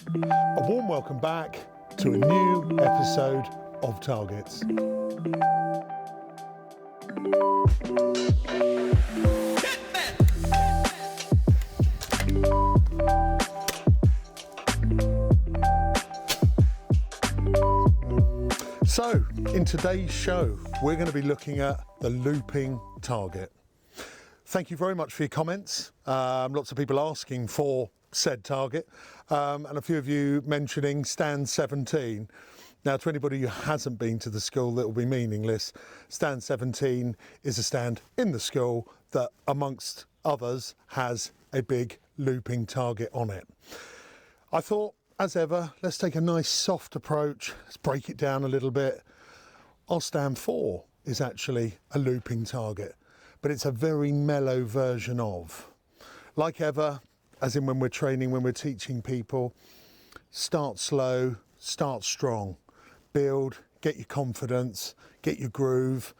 A warm welcome back to a new episode of Targets. So, in today's show, we're going to be looking at the looping target. Thank you very much for your comments. Lots of people asking for said target, and a few of you mentioning stand 17. Now, to anybody who hasn't been to the school, that will be meaningless. Stand 17 is a stand in the school that, amongst others, has a big looping target on it. I thought, as ever, let's take a nice soft approach. Let's break it down a little bit. Our stand 4 is actually a looping target, but it's a very mellow version of. Like ever, as in when we're training, when we're teaching people, start slow, start strong. Build, get your confidence, get your groove,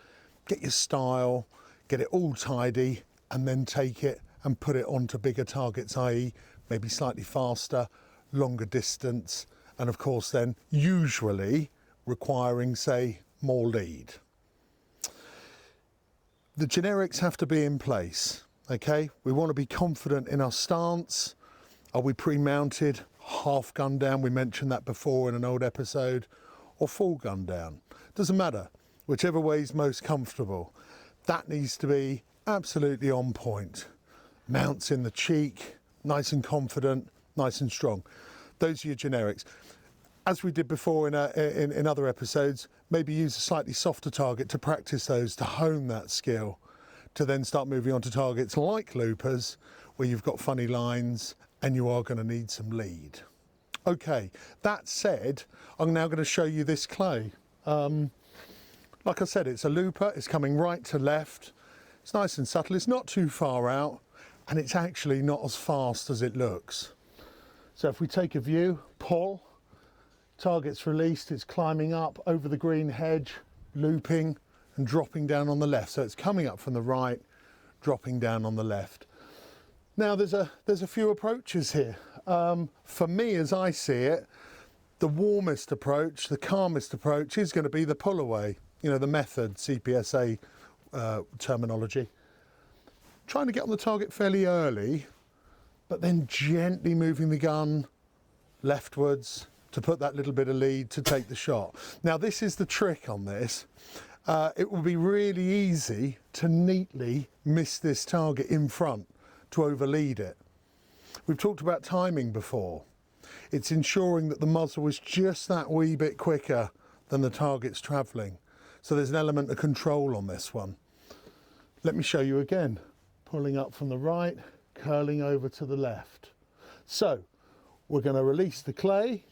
get your style, get it all tidy, and then take it and put it onto bigger targets, i.e. maybe slightly faster, longer distance, and of course then usually requiring, say, more lead. The generics have to be in place, okay? We want to be confident in our stance. Are we pre-mounted, half gun down? We mentioned that before in an old episode, or full gun down. Doesn't matter, whichever way is most comfortable. That needs to be absolutely on point. Mounts in the cheek, nice and confident, nice and strong. Those are your generics. As we did before in other episodes, maybe use a slightly softer target to practice those, to hone that skill, to then start moving on to targets like loopers, where you've got funny lines and you are going to need some lead. Okay, that said, I'm now going to show you this clay. Like I said, it's a looper, it's coming right to left. It's nice and subtle, it's not too far out, and it's actually not as fast as it looks. So if we take a view, pull, target's released, it's climbing up over the green hedge, looping and dropping down on the left. So it's coming up from the right, dropping down on the left. Now there's a few approaches here. For me, as I see it, the warmest approach, the calmest approach is going to be the pull away, you know, the method, CPSA terminology. Trying to get on the target fairly early, but then gently moving the gun leftwards to put that little bit of lead to take the shot. Now this is the trick on this. It will be really easy to neatly miss this target in front, to overlead it. We've talked about timing before. It's ensuring that the muzzle is just that wee bit quicker than the target's travelling. So there's an element of control on this one. Let me show you again. Pulling up from the right, curling over to the left. So we're going to release the clay,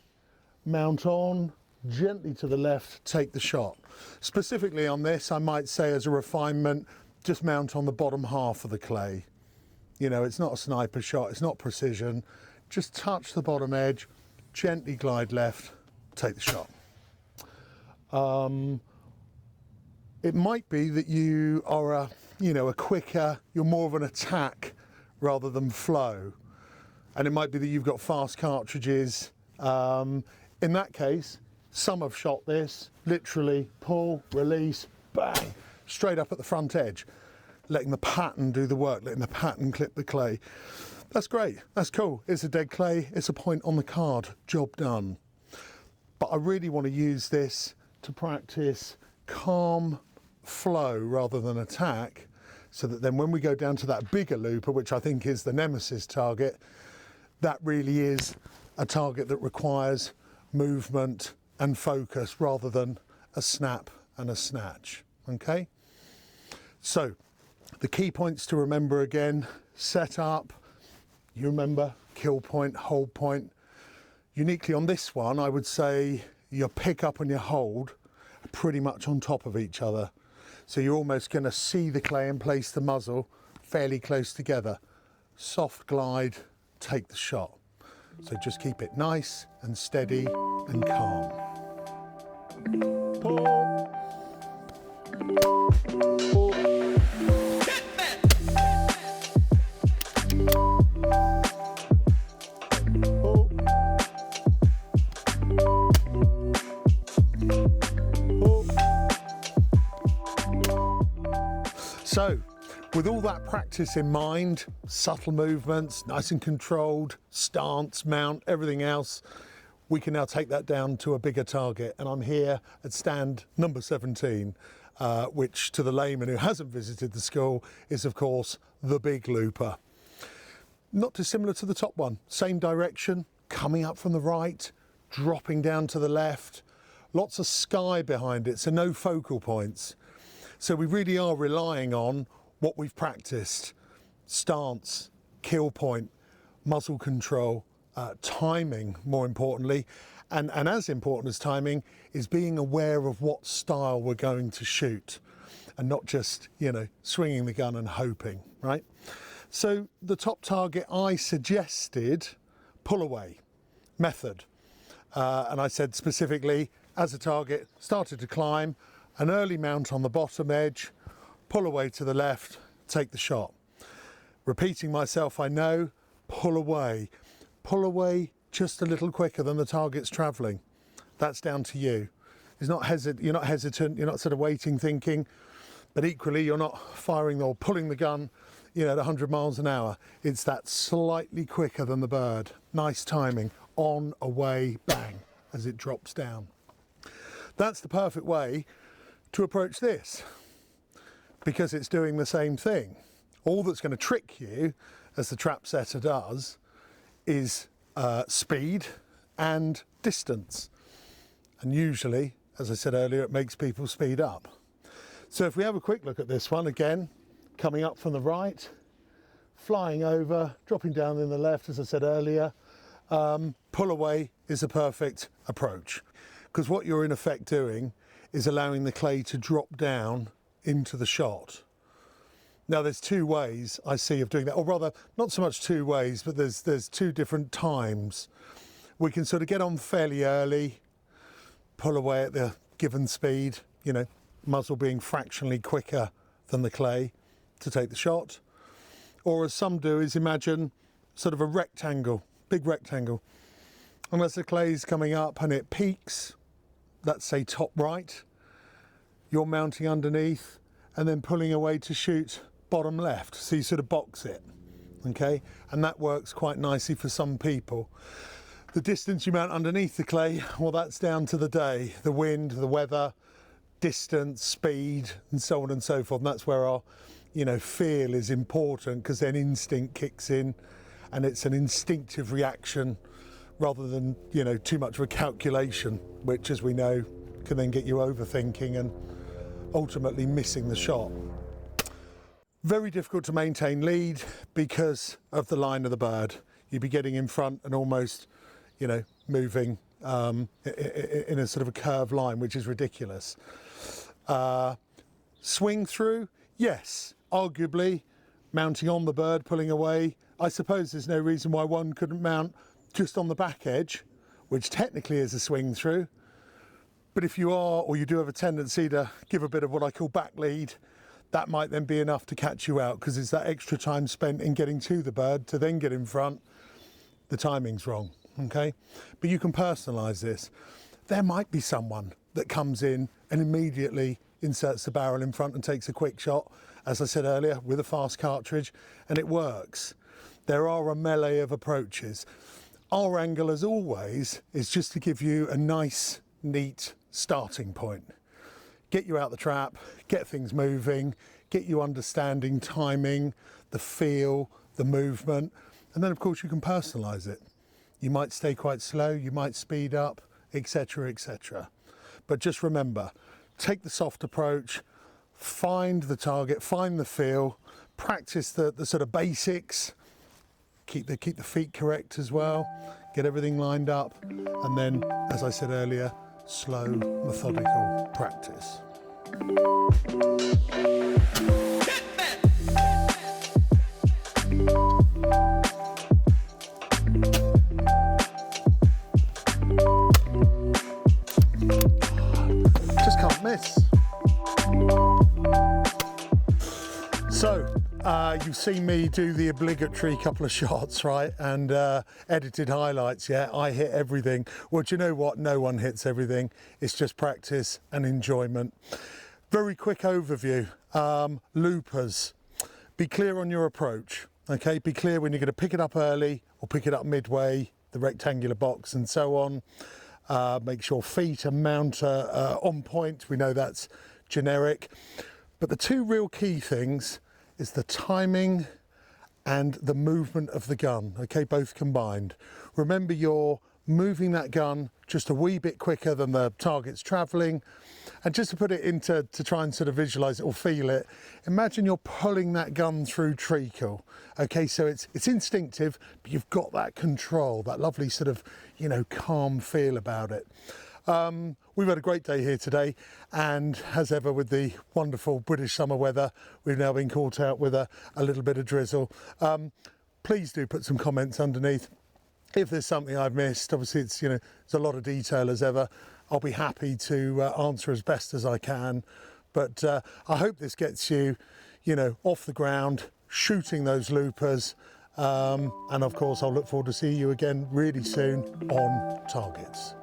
mount on, gently to the left, take the shot. Specifically on this, I might say as a refinement, just mount on the bottom half of the clay. You know, it's not a sniper shot, it's not precision. Just touch the bottom edge, gently glide left, take the shot. It might be that you are a quicker, you're more of an attack rather than flow. And it might be that you've got fast cartridges. In that case, some have shot this, literally pull, release, bang, straight up at the front edge, letting the pattern do the work, letting the pattern clip the clay. That's great, that's cool. It's a dead clay, it's a point on the card, job done. But I really want to use this to practice calm flow rather than attack, so that then when we go down to that bigger looper, which I think is the nemesis target, that really is a target that requires movement and focus rather than a snap and a snatch, okay? So the key points to remember again: set up, you remember, kill point, hold point. Uniquely on this one, I would say your pick up and your hold are pretty much on top of each other. So you're almost going to see the clay and place the muzzle fairly close together. Soft glide, take the shot. So just keep it nice and steady and calm. Pull. Pull. Pull. So, with all that practice in mind, subtle movements, nice and controlled, stance, mount, everything else, we can now take that down to a bigger target. And I'm here at stand number 17, which to the layman who hasn't visited the school is of course the big looper. Not dissimilar to the top one, same direction, coming up from the right, dropping down to the left, lots of sky behind it, so no focal points. So we really are relying on what we've practiced: stance, kill point, muzzle control, timing, more importantly, and as important as timing is being aware of what style we're going to shoot and not just, you know, swinging the gun and hoping, right? So the top target I suggested, pull away method, and I said specifically as a target, started to climb, an early mount on the bottom edge, pull away to the left, take the shot. Repeating myself, I know, pull away just a little quicker than the target's traveling. That's down to you. You're not hesitant, you're not sort of waiting, thinking, but equally you're not firing or pulling the gun, you know, at 100 miles an hour. It's that slightly quicker than the bird. Nice timing, on, away, bang, as it drops down. That's the perfect way to approach this, because it's doing the same thing. All that's going to trick you, as the trap setter does, is speed and distance. And usually, as I said earlier, it makes people speed up. So if we have a quick look at this one, again, coming up from the right, flying over, dropping down in the left, as I said earlier, pull away is a perfect approach, because what you're in effect doing is allowing the clay to drop down into the shot. Now there's two ways I see of doing that, or rather not so much two ways, but there's two different times. We can sort of get on fairly early, pull away at the given speed, you know, muzzle being fractionally quicker than the clay to take the shot. Or as some do is imagine sort of a rectangle, big rectangle. And as the clay's coming up and it peaks, let's say top right, you're mounting underneath and then pulling away to shoot bottom left. So you sort of box it, okay? And that works quite nicely for some people. The distance you mount underneath the clay, well, that's down to the day, the wind, the weather, distance, speed, and so on and so forth. And that's where our, you know, feel is important, because then instinct kicks in and it's an instinctive reaction rather than, you know, too much of a calculation, which, as we know, can then get you overthinking and ultimately missing the shot. Very difficult to maintain lead because of the line of the bird. You'd be getting in front and almost, you know, moving in a sort of a curved line, which is ridiculous. Swing through, yes, arguably, mounting on the bird, pulling away. I suppose there's no reason why one couldn't mount just on the back edge, which technically is a swing through. But if you are, or you do have a tendency to give a bit of what I call back lead, that might then be enough to catch you out, because it's that extra time spent in getting to the bird to then get in front. The timing's wrong, okay? But you can personalise this. There might be someone that comes in and immediately inserts the barrel in front and takes a quick shot, as I said earlier, with a fast cartridge, and it works. There are a melee of approaches. Our angle, as always, is just to give you a nice, neat starting point. Get you out the trap, get things moving, get you understanding timing, the feel, the movement, and then of course you can personalise it. You might stay quite slow, you might speed up, etc., etc. But just remember, take the soft approach, find the target, find the feel, practice the sort of basics, keep the feet correct as well, get everything lined up, and then, as I said earlier, slow, methodical practice. Just can't miss. So, you've seen me do the obligatory couple of shots, right? And edited highlights, yeah? I hit everything. Well, do you know what? No one hits everything. It's just practice and enjoyment. Very quick overview. Loopers. Be clear on your approach. Okay, be clear when you're going to pick it up early or pick it up midway, the rectangular box and so on. Make sure feet and mount are on point. We know that's generic. But the two real key things is the timing and the movement of the gun, okay, both combined. Remember, you're moving that gun just a wee bit quicker than the target's traveling. And just to put it into, to try and sort of visualize it or feel it, imagine you're pulling that gun through treacle. Okay, so it's instinctive, but you've got that control, that lovely sort of, you know, calm feel about it. We've had a great day here today, and as ever with the wonderful British summer weather, we've now been caught out with a little bit of drizzle. Please do put some comments underneath if there's something I've missed. Obviously, it's, you know, there's a lot of detail as ever. I'll be happy to answer as best as I can, but I hope this gets you, you know, off the ground, shooting those loopers, and of course I'll look forward to seeing you again really soon on targets.